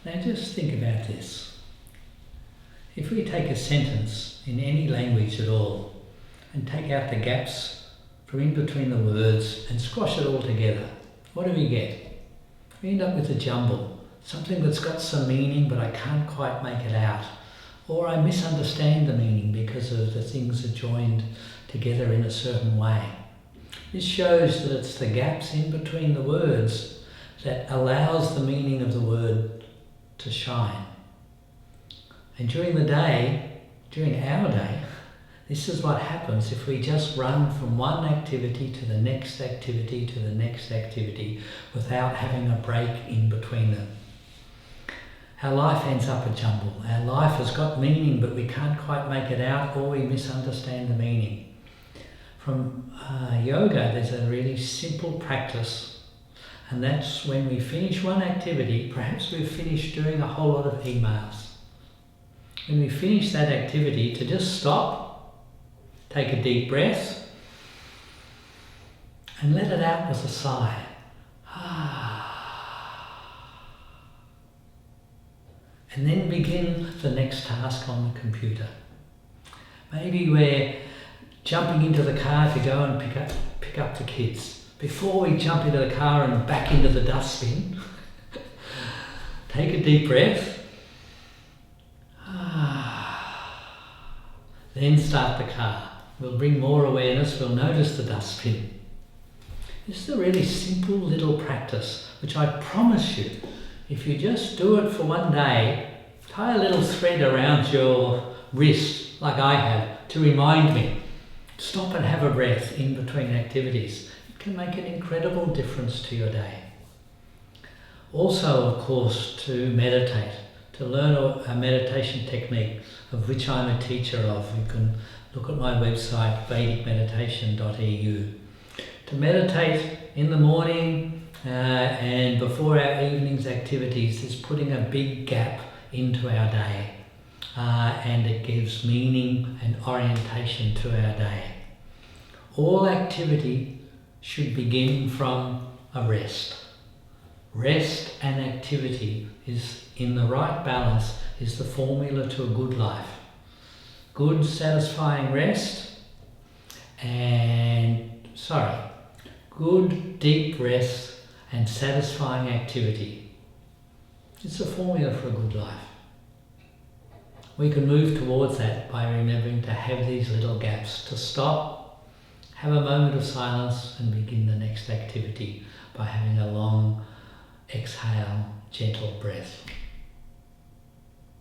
Now just think about this. If we take a sentence in any language at all and take out the gaps from in between the words and squash it all together, what do we get? We end up with a jumble, something that's got some meaning but I can't quite make it out. Or I misunderstand the meaning because of the things are joined together in a certain way. This shows that it's the gaps in between the words that allows the meaning of the word to shine. And during the day, during our day, this is what happens if we just run from one activity to the next activity to the next activity without having a break in between them. Our life ends up a jumble. Our life has got meaning but we can't quite make it out, or we misunderstand the meaning. From yoga, there's a really simple practice, and that's when we finish one activity, perhaps we've finished doing a whole lot of emails. When we finish that activity, to just stop, take a deep breath, and let it out with a sigh. And then begin the next task on the computer. Maybe we're jumping into the car to go and pick up the kids. Before we jump into the car and back into the dustbin, take a deep breath. Then start the car. We'll bring more awareness, we'll notice the dustbin. This is a really simple little practice, which I promise you, if you just do it for one day, tie a little thread around your wrist, like I have, to remind me. Stop and have a breath in between activities. It can make an incredible difference to your day. Also, of course, to meditate, to learn a meditation technique of which I'm a teacher of. You can look at my website, vedicmeditation.eu. To meditate in the morning and before our evening's activities is putting a big gap into our day, and it gives meaning and orientation to our day. All activity should begin from a rest. Rest and activity is in the right balance, is the formula to a good life. Good satisfying rest good deep rest and satisfying activity. It's a formula for a good life. We can move towards that by remembering to have these little gaps, to stop, have a moment of silence and begin the next activity by having a long exhale, gentle breath.